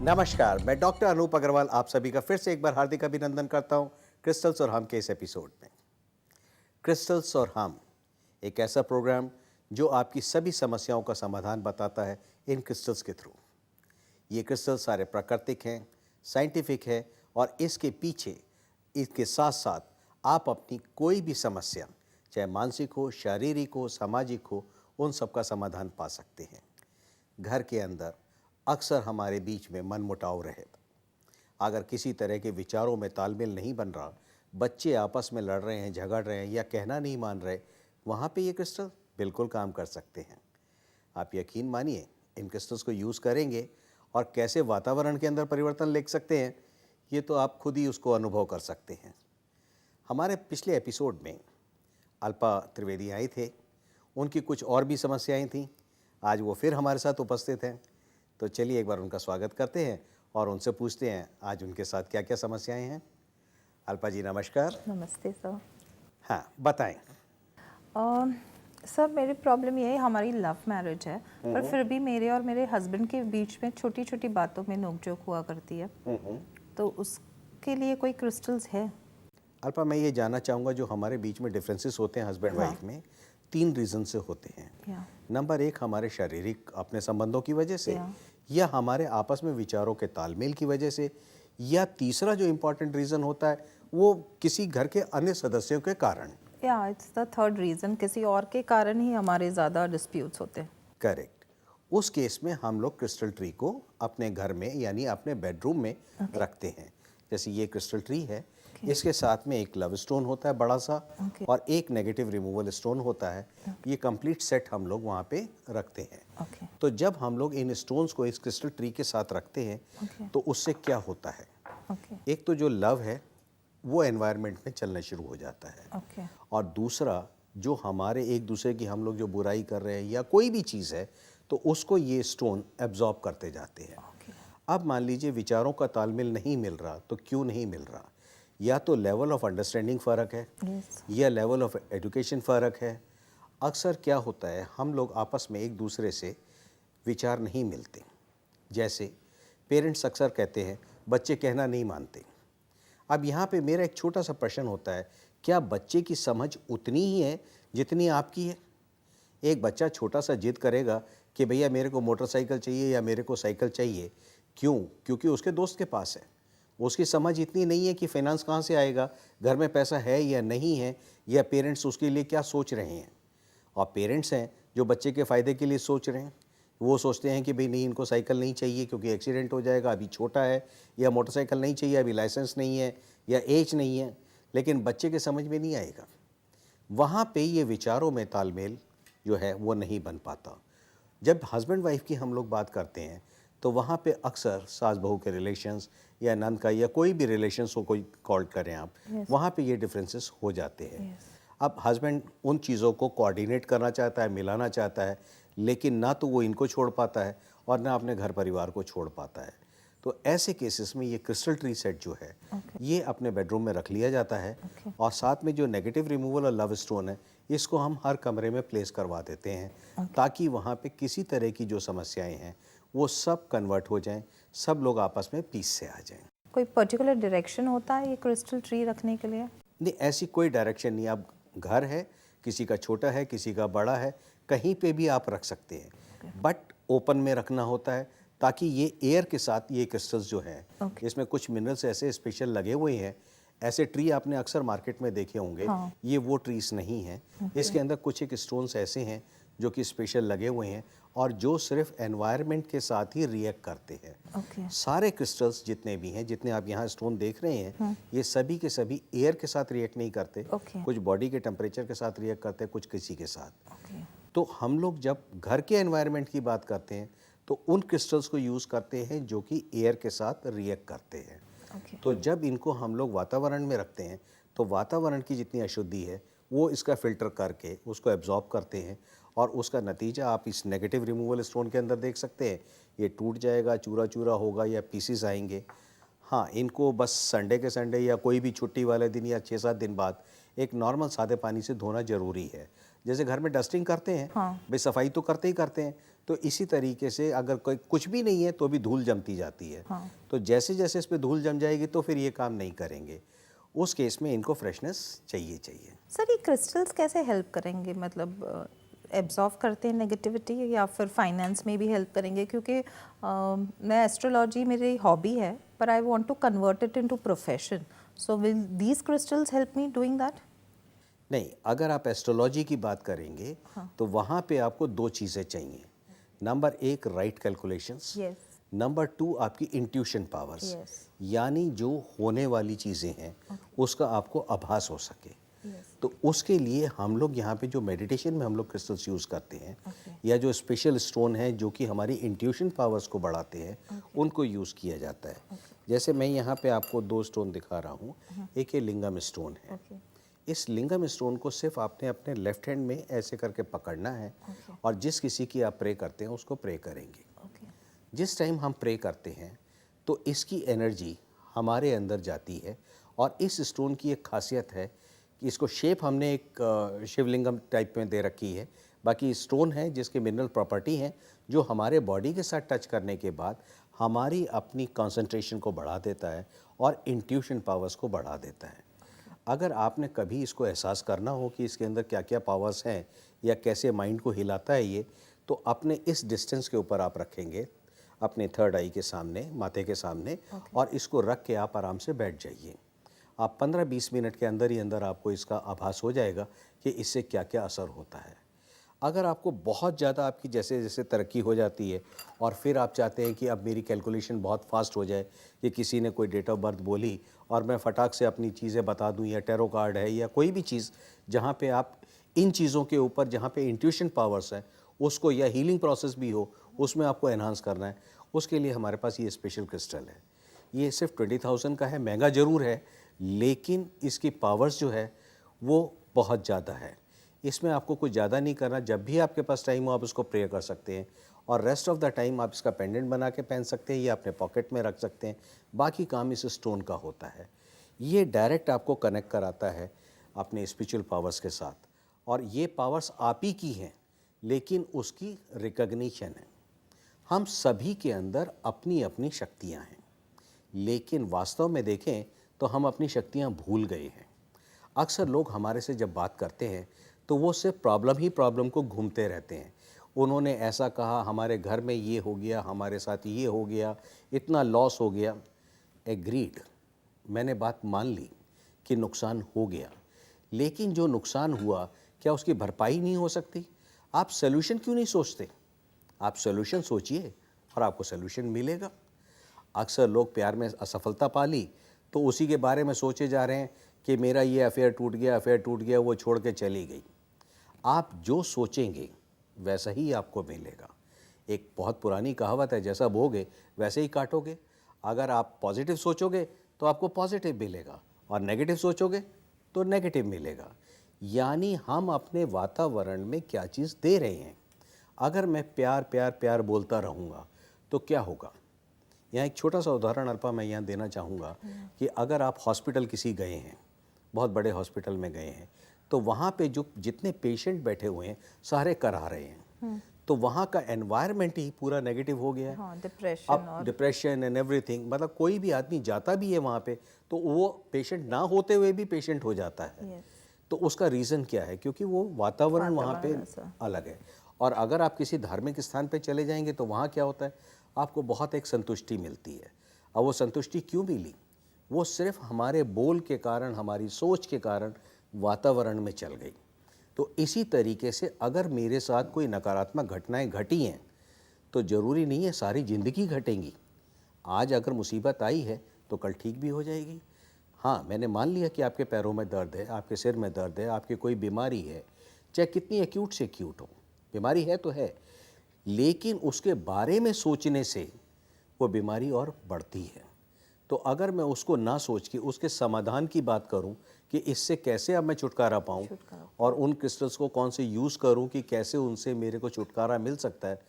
नमस्कार, मैं डॉक्टर अनूप अग्रवाल आप सभी का फिर से एक बार हार्दिक अभिनंदन करता हूं क्रिस्टल्स और हम के इस एपिसोड में। क्रिस्टल्स और हम एक ऐसा प्रोग्राम जो आपकी सभी समस्याओं का समाधान बताता है इन क्रिस्टल्स के थ्रू। ये क्रिस्टल सारे प्राकृतिक हैं, साइंटिफिक है और इसके पीछे इसके साथ साथ आप अपनी कोई भी समस्या, चाहे मानसिक हो, शारीरिक हो, सामाजिक हो, उन सब का समाधान पा सकते हैं। घर के अंदर अक्सर हमारे बीच में मनमुटाव रहे, अगर किसी तरह के विचारों में तालमेल नहीं बन रहा, बच्चे आपस में लड़ रहे हैं, झगड़ रहे हैं या कहना नहीं मान रहे, वहाँ पे ये क्रिस्टल बिल्कुल काम कर सकते हैं। आप यकीन मानिए, इन क्रिस्टल्स को यूज़ करेंगे और कैसे वातावरण के अंदर परिवर्तन ले सकते हैं, ये तो आप खुद ही उसको अनुभव कर सकते हैं। हमारे पिछले एपिसोड में अल्पा त्रिवेदी आई थे, उनकी कुछ और भी समस्याएं थीं। आज वो फिर हमारे साथ उपस्थित हैं, तो चलिए एक बार उनका स्वागत करते हैं और उनसे पूछते हैं आज उनके साथ क्या क्या समस्याएं हैं। अल्पा जी नमस्कार। नमस्ते सर। हाँ बताएं। सर मेरी प्रॉब्लम ये है, हमारी लव मैरिज है पर फिर भी मेरे और मेरे हस्बैंड के बीच में छोटी छोटी बातों में नोकझोंक हुआ करती है। तो उसके लिए कोई क्रिस्टल्स है? अल्पा, मैं ये जानना चाहूँगा, जो हमारे बीच में डिफरेंसेस होते हैं हस्बैंड वाइफ में, 3 रीज़न से होते हैं। नंबर 1 हमारे शारीरिक अपने संबंधों की वजह से, या हमारे आपस में विचारों के तालमेल की वजह से, या तीसरा जो इम्पोर्टेंट रीज़न होता है वो किसी घर के अन्य सदस्यों के कारण। या इट्स द थर्ड रीज़न, किसी और के कारण ही हमारे ज़्यादा डिस्प्यूट्स होते हैं। करेक्ट। उस केस में हम लोग क्रिस्टल ट्री को अपने घर में यानी अपने बेडरूम में रखते हैं। जैसे ये क्रिस्टल ट्री है, इसके साथ में एक लव स्टोन होता है बड़ा सा, और एक नेगेटिव रिमूवल स्टोन होता है। ये कंप्लीट सेट हम लोग वहाँ पे रखते हैं। तो जब हम लोग इन स्टोन्स को इस क्रिस्टल ट्री के साथ रखते हैं तो उससे क्या होता है, एक तो जो लव है वो एनवायरनमेंट में चलना शुरू हो जाता है, और दूसरा जो हमारे एक दूसरे की हम लोग जो बुराई कर रहे हैं या कोई भी चीज़ है तो उसको ये स्टोन एब्जॉर्ब करते जाते हैं। अब मान लीजिए विचारों का तालमेल नहीं मिल रहा, तो क्यों नहीं मिल रहा, या तो लेवल ऑफ अंडरस्टैंडिंग फ़र्क है, या लेवल ऑफ एजुकेशन फ़र्क है। अक्सर क्या होता है, हम लोग आपस में एक दूसरे से विचार नहीं मिलते। जैसे पेरेंट्स अक्सर कहते हैं बच्चे कहना नहीं मानते। अब यहाँ पे मेरा एक छोटा सा प्रश्न होता है, क्या बच्चे की समझ उतनी ही है जितनी आपकी है? एक बच्चा छोटा सा जिद करेगा कि भैया मेरे को मोटरसाइकिल चाहिए या मेरे को साइकिल चाहिए, क्यों? क्योंकि उसके दोस्त के पास है। उसकी समझ इतनी नहीं है कि फाइनेंस कहाँ से आएगा, घर में पैसा है या नहीं है, या पेरेंट्स उसके लिए क्या सोच रहे हैं। और पेरेंट्स हैं जो बच्चे के फ़ायदे के लिए सोच रहे हैं। वो सोचते हैं कि भाई नहीं, इनको साइकिल नहीं चाहिए क्योंकि एक्सीडेंट हो जाएगा, अभी छोटा है, या मोटरसाइकिल नहीं चाहिए, अभी लाइसेंस नहीं है या एज नहीं है। लेकिन बच्चे के समझ में नहीं आएगा। वहाँ पे ये विचारों में तालमेल जो है वो नहीं बन पाता। जब हस्बैंड वाइफ की हम लोग बात करते हैं तो वहाँ पे अक्सर सास बहू के रिलेशंस या नंद का या कोई भी रिलेशंस को कोई कॉल करें आप, वहाँ पे ये डिफरेंसेस हो जाते हैं। अब हस्बैंड उन चीज़ों को कोऑर्डिनेट करना चाहता है, मिलाना चाहता है, लेकिन ना तो वो इनको छोड़ पाता है और ना अपने घर परिवार को छोड़ पाता है। तो ऐसे केसेस में ये क्रिस्टल ट्री सेट जो है ये अपने बेडरूम में रख लिया जाता है, और साथ में जो नेगेटिव रिमूवल और लव स्टोन है इसको हम हर कमरे में प्लेस करवा देते हैं, ताकि वहाँ पे किसी तरह की जो समस्याएं हैं वो सब कन्वर्ट हो जाएं, सब लोग आपस में पीस से आ जाएं। कोई पर्टिकुलर डायरेक्शन होता है ये क्रिस्टल ट्री रखने के लिए? नहीं, ऐसी कोई डायरेक्शन नहीं। अब घर है, किसी का छोटा है, किसी का बड़ा है, कहीं पे भी आप रख सकते हैं, बट ओपन में रखना होता है, ताकि ये एयर के साथ ये क्रिस्टल्स जो है इसमें कुछ मिनरल्स ऐसे स्पेशल लगे हुए हैं। ऐसे ट्री आपने अक्सर मार्केट में देखे होंगे, ये वो ट्रीज नहीं हैं। इसके अंदर कुछ एक स्टोन्स ऐसे हैं जो कि स्पेशल लगे हुए हैं और जो सिर्फ एनवायरनमेंट के साथ ही रिएक्ट करते हैं। सारे क्रिस्टल्स जितने भी हैं, जितने आप यहाँ स्टोन देख रहे हैं, ये सभी के सभी एयर के साथ रिएक्ट नहीं करते। कुछ बॉडी के टेम्परेचर के साथ रिएक्ट करते हैं, कुछ किसी के साथ। तो हम लोग जब घर के एनवायरनमेंट की बात करते हैं तो उन क्रिस्टल्स को यूज़ करते हैं जो कि एयर के साथ रिएक्ट करते हैं। तो जब इनको हम लोग वातावरण में रखते हैं तो वातावरण की जितनी अशुद्धि है वो इसका फिल्टर करके उसको एब्जॉर्ब करते हैं, और उसका नतीजा आप इस नेगेटिव रिमूवल स्टोन के अंदर देख सकते हैं। ये टूट जाएगा, चूरा चूरा होगा या पीसीस आएंगे। हाँ, इनको बस संडे के संडे या कोई भी छुट्टी वाले दिन या 6-7 दिन बाद एक नॉर्मल सादे पानी से धोना ज़रूरी है। जैसे घर में डस्टिंग करते हैं, भाई सफाई तो करते ही करते हैं, तो इसी तरीके से अगर कोई कुछ भी नहीं है तो भी धूल जमती जाती है। हाँ। तो जैसे जैसे इस पे धूल जम जाएगी तो फिर ये काम नहीं करेंगे। उस केस में इनको फ्रेशनेस चाहिए। सर ये क्रिस्टल्स कैसे हेल्प करेंगे, मतलब एब्जॉर्व करते हैं नेगेटिविटी, या फिर फाइनेंस में भी हेल्प करेंगे? क्योंकि मैं एस्ट्रोलॉजी मेरी हॉबी है, पर I want to convert it into profession, so will these crystals help me doing that? नहीं, अगर आप एस्ट्रोलॉजी की बात करेंगे तो वहाँ पे आपको 2 चीज़ें चाहिए। Number 1 right calculations, yes. Number 2 आपकी इंट्यूशन पावर्स, Yes. यानी जो होने वाली चीज़ें हैं उसका आपको आभास हो सके। तो उसके लिए हम लोग यहाँ पे जो मेडिटेशन में हम लोग क्रिस्टल्स यूज़ करते हैं या जो स्पेशल स्टोन हैं जो कि हमारी इंट्यूशन पावर्स को बढ़ाते हैं उनको यूज़ किया जाता है। जैसे मैं यहाँ पे आपको 2 स्टोन दिखा रहा हूँ। एक ये लिंगम स्टोन है। इस लिंगम स्टोन को सिर्फ आपने अपने लेफ्ट हैंड में ऐसे करके पकड़ना है और जिस किसी की आप प्रे करते हैं उसको प्रे करेंगे। जिस टाइम हम प्रे करते हैं तो इसकी एनर्जी हमारे अंदर जाती है और इस स्टोन की एक खासियत है कि इसको शेप हमने एक शिवलिंगम टाइप में दे रखी है। बाकी स्टोन है जिसके मिनरल प्रॉपर्टी हैं जो हमारे बॉडी के साथ टच करने के बाद हमारी अपनी कंसंट्रेशन को बढ़ा देता है और इंट्यूशन पावर्स को बढ़ा देता है। अगर आपने कभी इसको एहसास करना हो कि इसके अंदर क्या क्या पावर्स हैं या कैसे माइंड को हिलाता है ये, तो अपने इस डिस्टेंस के ऊपर आप रखेंगे अपने थर्ड आई के सामने, माथे के सामने, और इसको रख के आप आराम से बैठ जाइए। आप 15-20 मिनट के अंदर ही अंदर आपको इसका आभास हो जाएगा कि इससे क्या क्या असर होता है। अगर आपको बहुत ज़्यादा आपकी जैसे जैसे तरक्की हो जाती है और फिर आप चाहते हैं कि अब मेरी कैलकुलेशन बहुत फास्ट हो जाए कि किसी ने कोई डेट ऑफ बर्थ बोली और मैं फटाक से अपनी चीज़ें बता दूं, या टैरो कार्ड है या कोई भी चीज़ जहां पे आप इन चीज़ों के ऊपर जहां पे इंट्यूशन पावर्स है उसको, या हीलिंग प्रोसेस भी हो उसमें आपको एनहांस करना है, उसके लिए हमारे पास ये स्पेशल क्रिस्टल है। ये सिर्फ 20,000 का है, महंगा ज़रूर है लेकिन इसकी पावर्स जो है वो बहुत ज़्यादा है। इसमें आपको कुछ ज़्यादा नहीं करना, जब भी आपके पास टाइम हो आप इसको प्रे कर सकते हैं और रेस्ट ऑफ द टाइम आप इसका पेंडेंट बना के पहन सकते हैं या अपने पॉकेट में रख सकते हैं। बाकी काम इस स्टोन का होता है। ये डायरेक्ट आपको कनेक्ट कराता है अपने स्पिरिचुअल पावर्स के साथ, और ये पावर्स आप ही की हैं लेकिन उसकी रिकग्निशन है। हम सभी के अंदर अपनी अपनी शक्तियाँ हैं, लेकिन वास्तव में देखें तो हम अपनी शक्तियाँ भूल गए हैं। अक्सर लोग हमारे से जब बात करते हैं तो वो सिर्फ प्रॉब्लम ही प्रॉब्लम को घूमते रहते हैं। उन्होंने ऐसा कहा, हमारे घर में ये हो गया, हमारे साथ ये हो गया, इतना लॉस हो गया। एग्रीड, मैंने बात मान ली कि नुकसान हो गया, लेकिन जो नुकसान हुआ क्या उसकी भरपाई नहीं हो सकती? आप सोल्यूशन क्यों नहीं सोचते? आप सोल्यूशन सोचिए और आपको सोल्यूशन मिलेगा। अक्सर लोग प्यार में असफलता पा ली तो उसी के बारे में सोचे जा रहे हैं कि मेरा ये अफेयर टूट गया, वो छोड़ के चली गई। आप जो सोचेंगे वैसा ही आपको मिलेगा। एक बहुत पुरानी कहावत है, जैसा बोगे वैसे ही काटोगे। अगर आप पॉजिटिव सोचोगे तो आपको पॉजिटिव मिलेगा और नेगेटिव सोचोगे तो नेगेटिव मिलेगा। यानी हम अपने वातावरण में क्या चीज़ दे रहे हैं। अगर मैं प्यार प्यार प्यार बोलता रहूँगा तो क्या होगा? यहाँ एक छोटा सा उदाहरण अल्पा मैं यहाँ देना चाहूँगा कि अगर आप हॉस्पिटल किसी गए हैं, बहुत बड़े हॉस्पिटल में गए हैं, तो वहाँ पे जो जितने पेशेंट बैठे हुए हैं सारे करा रहे हैं, तो वहाँ का एनवायरनमेंट ही पूरा नेगेटिव हो गया है। हाँ, डिप्रेशन एंड एवरीथिंग, मतलब कोई भी आदमी जाता भी है वहाँ पे तो वो पेशेंट ना होते हुए भी पेशेंट हो जाता है। तो उसका रीज़न क्या है? क्योंकि वो वातावरण वहाँ पे अलग है। और अगर आप किसी धार्मिक स्थान पे चले जाएंगे तो वहाँ क्या होता है, आपको बहुत एक संतुष्टि मिलती है। अब वो संतुष्टि क्यों मिली? वो सिर्फ हमारे बोल के कारण, हमारी सोच के कारण वातावरण में चल गई। तो इसी तरीके से अगर मेरे साथ कोई नकारात्मक घटनाएं घटी हैं तो ज़रूरी नहीं है सारी ज़िंदगी घटेंगी। आज अगर मुसीबत आई है तो कल ठीक भी हो जाएगी। हाँ, मैंने मान लिया कि आपके पैरों में दर्द है, आपके सिर में दर्द है, आपकी कोई बीमारी है, चाहे कितनी एक्यूट से एक्यूट हो, बीमारी है तो है, लेकिन उसके बारे में सोचने से वो बीमारी और बढ़ती है। तो अगर मैं उसको ना सोच के उसके समाधान की बात करूं कि इससे कैसे अब मैं छुटकारा पाऊं और उन क्रिस्टल्स को कौन से यूज़ करूं कि कैसे उनसे मेरे को छुटकारा मिल सकता है,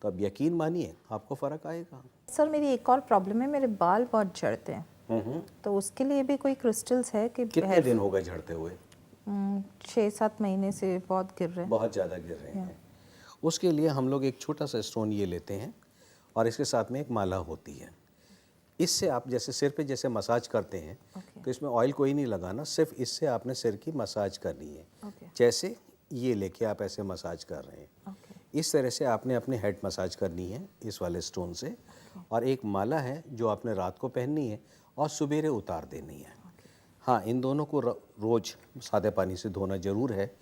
तो अब यकीन मानिए आपको फ़र्क आएगा। सर मेरी एक और प्रॉब्लम है, मेरे बाल बहुत झड़ते हैं, तो उसके लिए भी कोई क्रिस्टल्स है कि? कितने दिन हो गए झड़ते हुए? 6-7 महीने से बहुत गिर रहे हैं। बहुत ज़्यादा गिर रहे हैं। उसके लिए हम लोग एक छोटा सा स्टोन ये लेते हैं और इसके साथ में एक माला होती है। इससे आप जैसे सिर पे जैसे मसाज करते हैं Okay. तो इसमें ऑयल कोई नहीं लगाना, सिर्फ इससे आपने सिर की मसाज करनी है। Okay. जैसे ये लेके आप ऐसे मसाज कर रहे हैं, Okay. इस तरह से आपने अपने हेड मसाज करनी है इस वाले स्टोन से। और एक माला है जो आपने रात को पहननी है और सुबेरे उतार देनी है। हाँ, इन दोनों को रोज़ सादे पानी से धोना ज़रूर है।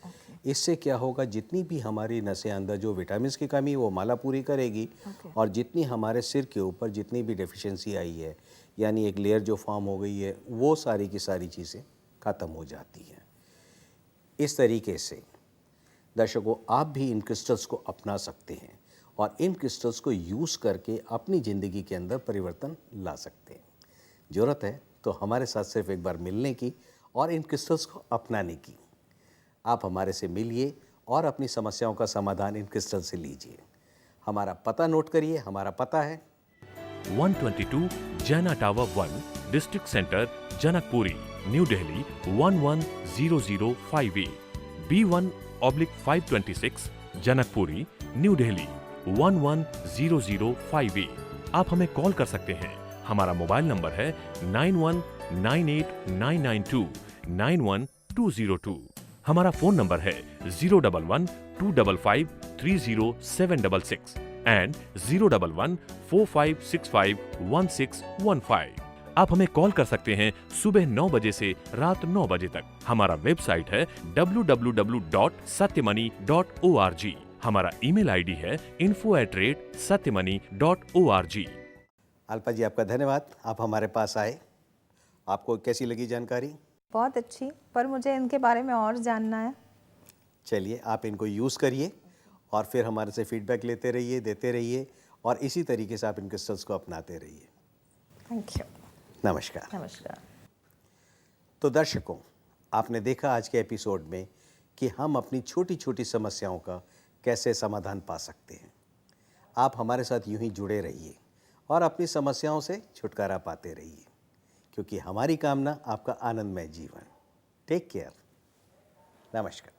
इससे क्या होगा, जितनी भी हमारी नसें अंदर जो विटामिन्स की कमी वो माला पूरी करेगी। और जितनी हमारे सिर के ऊपर जितनी भी डेफिशिएंसी आई है, यानी एक लेयर जो फॉर्म हो गई है, वो सारी की सारी चीज़ें ख़त्म हो जाती हैं। इस तरीके से दर्शकों, आप भी इन क्रिस्टल्स को अपना सकते हैं और इन क्रिस्टल्स को यूज़ करके अपनी ज़िंदगी के अंदर परिवर्तन ला सकते हैं। ज़रूरत है तो हमारे साथ सिर्फ एक बार मिलने की और इन क्रिस्टल्स को अपनाने की। आप हमारे से मिलिए और अपनी समस्याओं का समाधान इन क्रिस्टल से लीजिए। हमारा पता नोट करिए। हमारा पता है 122 जैना tower 1, district centre, Janakpuri, new Delhi 110058, B1/526, Janakpuri, new Delhi 110058। आप हमें कॉल कर सकते हैं। हमारा मोबाइल नंबर है 919899291202। हमारा फोन नंबर है 011-255-30766 एंड 011-4565-1615। आप हमें कॉल कर सकते हैं सुबह 9 बजे से रात 9 बजे तक। हमारा वेबसाइट है www.satyamoney.org। हमारा ईमेल आईडी है info@satyamoney.org। अल्पा जी, आपका धन्यवाद, आप हमारे पास आए। आपको कैसी लगी जानकारी? बहुत अच्छी, पर मुझे इनके बारे में और जानना है। चलिए, आप इनको यूज़ करिए और फिर हमारे से फीडबैक लेते रहिए, देते रहिए और इसी तरीके से आप इन क्रिस्टल्स को अपनाते रहिए। Thank you. नमस्कार। नमस्कार। तो दर्शकों, आपने देखा आज के एपिसोड में कि हम अपनी छोटी छोटी समस्याओं का कैसे समाधान पा सकते हैं। आप हमारे साथ यूं ही जुड़े रहिए और अपनी समस्याओं से छुटकारा पाते रहिए, क्योंकि हमारी कामना आपका आनंदमय जीवन। Take care. नमस्कार।